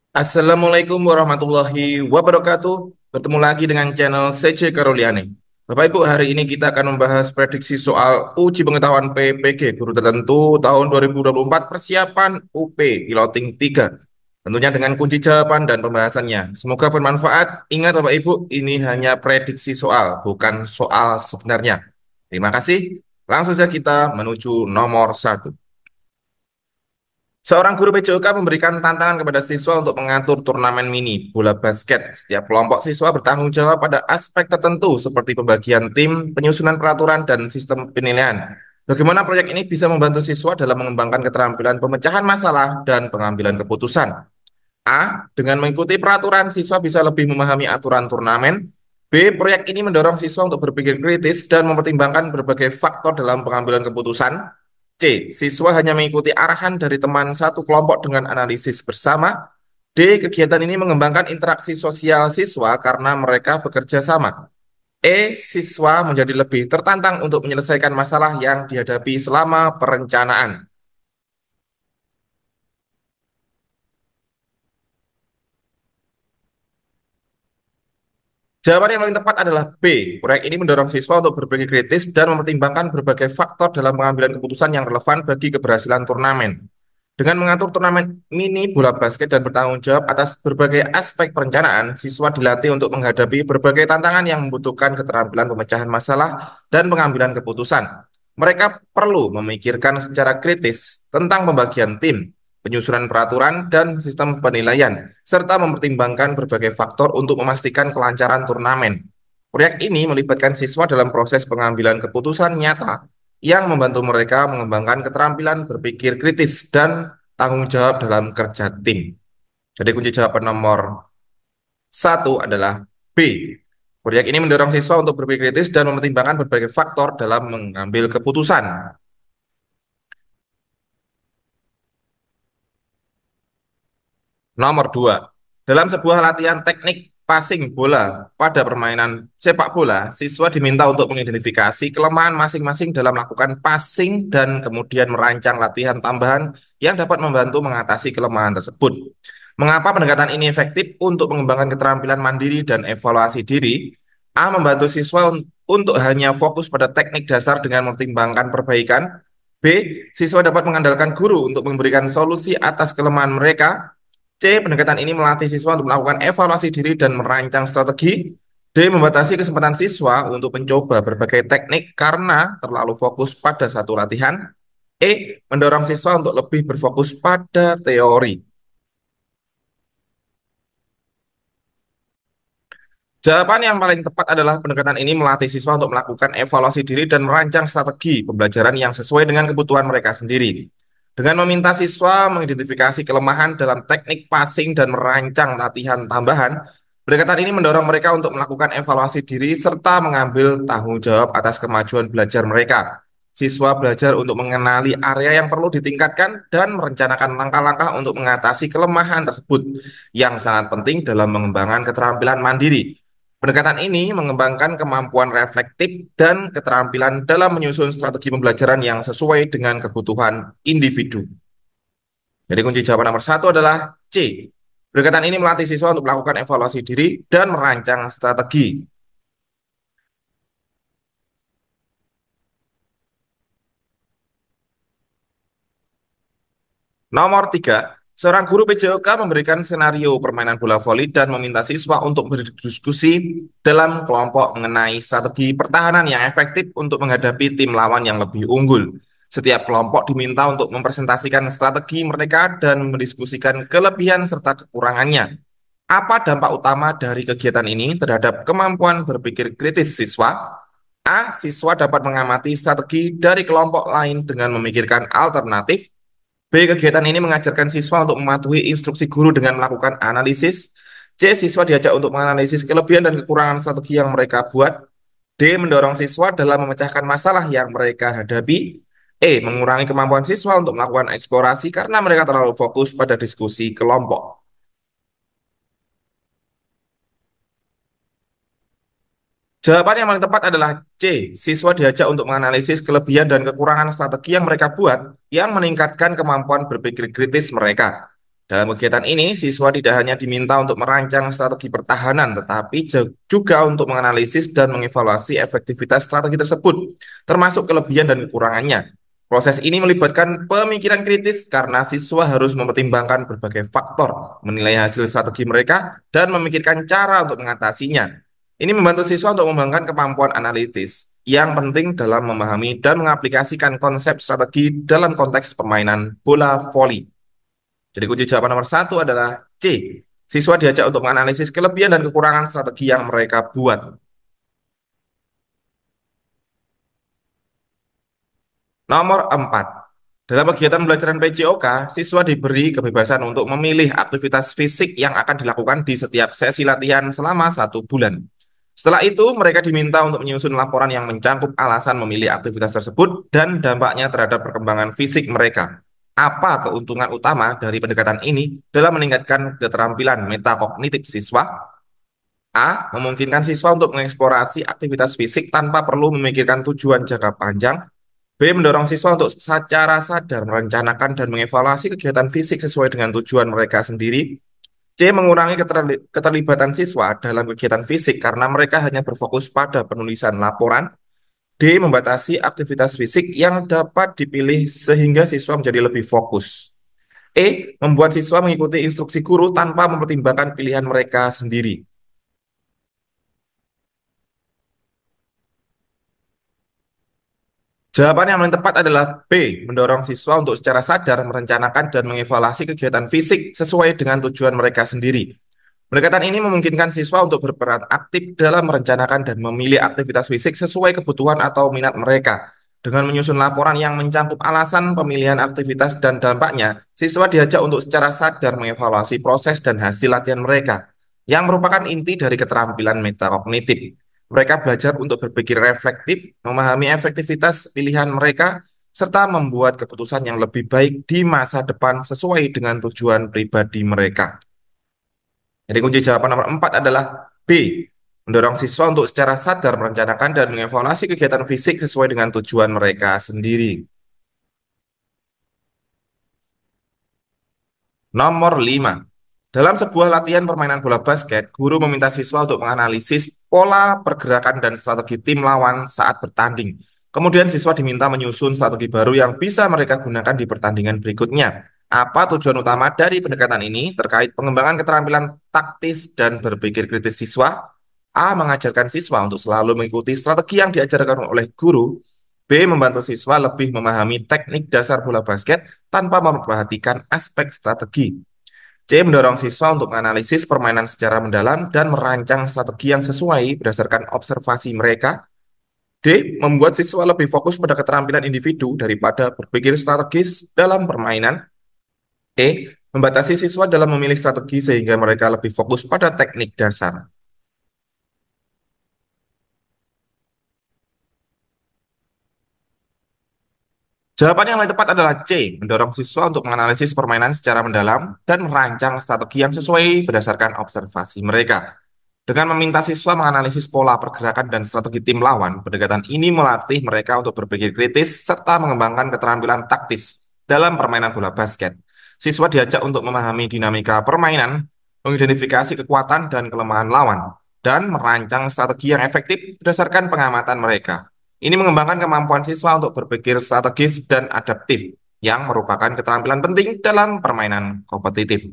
Assalamualaikum warahmatullahi wabarakatuh. Bertemu lagi dengan channel CC Karoliani. Bapak Ibu, hari ini kita akan membahas prediksi soal uji pengetahuan PPG guru tertentu tahun 2024 persiapan UP Piloting 3. Tentunya dengan kunci jawaban dan pembahasannya. Semoga bermanfaat. Ingat Bapak Ibu, ini hanya prediksi soal, bukan soal sebenarnya. Terima kasih. Langsung saja kita menuju nomor satu. Seorang guru PJOK memberikan tantangan kepada siswa untuk mengatur turnamen mini bola basket. Setiap kelompok siswa bertanggung jawab pada aspek tertentu seperti pembagian tim, penyusunan peraturan, dan sistem penilaian. Bagaimana proyek ini bisa membantu siswa dalam mengembangkan keterampilan pemecahan masalah dan pengambilan keputusan? A. Dengan mengikuti peraturan, siswa bisa lebih memahami aturan turnamen. B. Proyek ini mendorong siswa untuk berpikir kritis dan mempertimbangkan berbagai faktor dalam pengambilan keputusan. C. Siswa hanya mengikuti arahan dari teman satu kelompok dengan analisis bersama. D. Kegiatan ini mengembangkan interaksi sosial siswa karena mereka bekerja sama. E. Siswa menjadi lebih tertantang untuk menyelesaikan masalah yang dihadapi selama perencanaan. Jawaban yang paling tepat adalah B. Proyek ini mendorong siswa untuk berpikir kritis dan mempertimbangkan berbagai faktor dalam pengambilan keputusan yang relevan bagi keberhasilan turnamen. Dengan mengatur turnamen mini bola basket dan bertanggung jawab atas berbagai aspek perencanaan, siswa dilatih untuk menghadapi berbagai tantangan yang membutuhkan keterampilan pemecahan masalah dan pengambilan keputusan. Mereka perlu memikirkan secara kritis tentang pembagian tim, penyusunan peraturan, dan sistem penilaian, serta mempertimbangkan berbagai faktor untuk memastikan kelancaran turnamen. Proyek ini melibatkan siswa dalam proses pengambilan keputusan nyata yang membantu mereka mengembangkan keterampilan berpikir kritis dan tanggung jawab dalam kerja tim. Jadi kunci jawaban nomor satu adalah B. Proyek ini mendorong siswa untuk berpikir kritis dan mempertimbangkan berbagai faktor dalam mengambil keputusan. Nomor dua, dalam sebuah latihan teknik passing bola pada permainan sepak bola, siswa diminta untuk mengidentifikasi kelemahan masing-masing dalam melakukan passing dan kemudian merancang latihan tambahan yang dapat membantu mengatasi kelemahan tersebut. Mengapa pendekatan ini efektif untuk mengembangkan keterampilan mandiri dan evaluasi diri? A. Membantu siswa untuk hanya fokus pada teknik dasar dengan mempertimbangkan perbaikan. B. Siswa dapat mengandalkan guru untuk memberikan solusi atas kelemahan mereka. C. Pendekatan ini melatih siswa untuk melakukan evaluasi diri dan merancang strategi. D. Membatasi kesempatan siswa untuk mencoba berbagai teknik karena terlalu fokus pada satu latihan. E. Mendorong siswa untuk lebih berfokus pada teori. Jawaban yang paling tepat adalah pendekatan ini melatih siswa untuk melakukan evaluasi diri dan merancang strategi pembelajaran yang sesuai dengan kebutuhan mereka sendiri. Dengan meminta siswa mengidentifikasi kelemahan dalam teknik passing dan merancang latihan tambahan, pendekatan ini mendorong mereka untuk melakukan evaluasi diri serta mengambil tanggung jawab atas kemajuan belajar mereka. Siswa belajar untuk mengenali area yang perlu ditingkatkan dan merencanakan langkah-langkah untuk mengatasi kelemahan tersebut, yang sangat penting dalam mengembangkan keterampilan mandiri. Pendekatan ini mengembangkan kemampuan reflektif dan keterampilan dalam menyusun strategi pembelajaran yang sesuai dengan kebutuhan individu. Jadi kunci jawaban nomor satu adalah C. Pendekatan ini melatih siswa untuk melakukan evaluasi diri dan merancang strategi. Nomor tiga, seorang guru PJOK memberikan senario permainan bola voli dan meminta siswa untuk berdiskusi dalam kelompok mengenai strategi pertahanan yang efektif untuk menghadapi tim lawan yang lebih unggul. Setiap kelompok diminta untuk mempresentasikan strategi mereka dan mendiskusikan kelebihan serta kekurangannya. Apa dampak utama dari kegiatan ini terhadap kemampuan berpikir kritis siswa? A. Siswa dapat mengamati strategi dari kelompok lain dengan memikirkan alternatif. B. Kegiatan ini mengajarkan siswa untuk mematuhi instruksi guru dengan melakukan analisis. C. Siswa diajak untuk menganalisis kelebihan dan kekurangan strategi yang mereka buat. D. Mendorong siswa dalam memecahkan masalah yang mereka hadapi. E. Mengurangi kemampuan siswa untuk melakukan eksplorasi karena mereka terlalu fokus pada diskusi kelompok. Jawaban yang paling tepat adalah C. Siswa diajak untuk menganalisis kelebihan dan kekurangan strategi yang mereka buat yang meningkatkan kemampuan berpikir kritis mereka. Dalam kegiatan ini, siswa tidak hanya diminta untuk merancang strategi pertahanan, tetapi juga untuk menganalisis dan mengevaluasi efektivitas strategi tersebut, termasuk kelebihan dan kekurangannya. Proses ini melibatkan pemikiran kritis karena siswa harus mempertimbangkan berbagai faktor, menilai hasil strategi mereka, dan memikirkan cara untuk mengatasinya. Ini membantu siswa untuk mengembangkan kemampuan analitis yang penting dalam memahami dan mengaplikasikan konsep strategi dalam konteks permainan bola voli. Jadi kunci jawaban nomor satu adalah C. Siswa diajak untuk menganalisis kelebihan dan kekurangan strategi yang mereka buat. Nomor 4. Dalam kegiatan pembelajaran PJOK, siswa diberi kebebasan untuk memilih aktivitas fisik yang akan dilakukan di setiap sesi latihan selama 1 bulan. Setelah itu, mereka diminta untuk menyusun laporan yang mencakup alasan memilih aktivitas tersebut dan dampaknya terhadap perkembangan fisik mereka. Apa keuntungan utama dari pendekatan ini dalam meningkatkan keterampilan metakognitif siswa? A. Memungkinkan siswa untuk mengeksplorasi aktivitas fisik tanpa perlu memikirkan tujuan jangka panjang. B. Mendorong siswa untuk secara sadar merencanakan dan mengevaluasi kegiatan fisik sesuai dengan tujuan mereka sendiri. C. Mengurangi keterlibatan siswa dalam kegiatan fisik karena mereka hanya berfokus pada penulisan laporan. D. Membatasi aktivitas fisik yang dapat dipilih sehingga siswa menjadi lebih fokus. E. Membuat siswa mengikuti instruksi guru tanpa mempertimbangkan pilihan mereka sendiri. Jawaban yang paling tepat adalah B. Mendorong siswa untuk secara sadar merencanakan dan mengevaluasi kegiatan fisik sesuai dengan tujuan mereka sendiri. Pendekatan ini memungkinkan siswa untuk berperan aktif dalam merencanakan dan memilih aktivitas fisik sesuai kebutuhan atau minat mereka. Dengan menyusun laporan yang mencakup alasan pemilihan aktivitas dan dampaknya, siswa diajak untuk secara sadar mengevaluasi proses dan hasil latihan mereka, yang merupakan inti dari keterampilan metakognitif. Mereka belajar untuk berpikir reflektif, memahami efektivitas pilihan mereka, serta membuat keputusan yang lebih baik di masa depan sesuai dengan tujuan pribadi mereka. Jadi kunci jawaban nomor 4 adalah B. Mendorong siswa untuk secara sadar merencanakan dan mengevaluasi kegiatan fisik sesuai dengan tujuan mereka sendiri. Nomor 5. Dalam sebuah latihan permainan bola basket, guru meminta siswa untuk menganalisis pola pergerakan dan strategi tim lawan saat bertanding. Kemudian siswa diminta menyusun strategi baru yang bisa mereka gunakan di pertandingan berikutnya. Apa tujuan utama dari pendekatan ini terkait pengembangan keterampilan taktis dan berpikir kritis siswa? A. Mengajarkan siswa untuk selalu mengikuti strategi yang diajarkan oleh guru. B. Membantu siswa lebih memahami teknik dasar bola basket tanpa memperhatikan aspek strategi. C. Mendorong siswa untuk menganalisis permainan secara mendalam dan merancang strategi yang sesuai berdasarkan observasi mereka. D. Membuat siswa lebih fokus pada keterampilan individu daripada berpikir strategis dalam permainan. E. Membatasi siswa dalam memilih strategi sehingga mereka lebih fokus pada teknik dasar. Jawaban yang paling tepat adalah C. Mendorong siswa untuk menganalisis permainan secara mendalam dan merancang strategi yang sesuai berdasarkan observasi mereka. Dengan meminta siswa menganalisis pola pergerakan dan strategi tim lawan, pendekatan ini melatih mereka untuk berpikir kritis serta mengembangkan keterampilan taktis dalam permainan bola basket. Siswa diajak untuk memahami dinamika permainan, mengidentifikasi kekuatan dan kelemahan lawan, dan merancang strategi yang efektif berdasarkan pengamatan mereka. Ini mengembangkan kemampuan siswa untuk berpikir strategis dan adaptif, yang merupakan keterampilan penting dalam permainan kompetitif.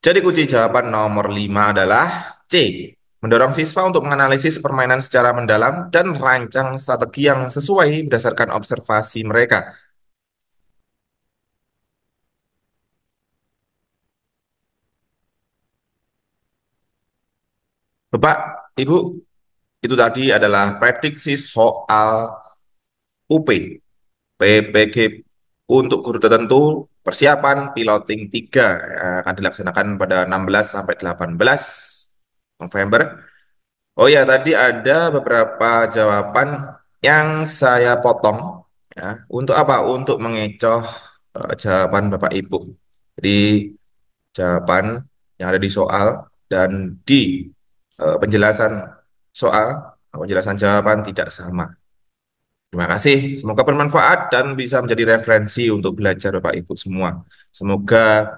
Jadi kunci jawaban nomor 5 adalah C. Mendorong siswa untuk menganalisis permainan secara mendalam dan merancang strategi yang sesuai berdasarkan observasi mereka. Bapak, Ibu, itu tadi adalah prediksi soal UP, PPG untuk guru tertentu, persiapan piloting 3 akan dilaksanakan pada 16 sampai 18 November. Oh ya, tadi ada beberapa jawaban yang saya potong ya. Untuk apa? Untuk mengecoh jawaban Bapak Ibu. Jadi jawaban yang ada di soal dan di penjelasan soal, penjelasan jawaban tidak sama. Terima kasih. Semoga bermanfaat dan bisa menjadi referensi untuk belajar Bapak Ibu semua. Semoga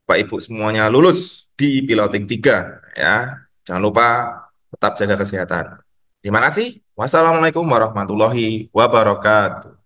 Bapak Ibu semuanya lulus di piloting 3 ya. Jangan lupa tetap jaga kesehatan. Terima kasih. Wassalamualaikum warahmatullahi wabarakatuh.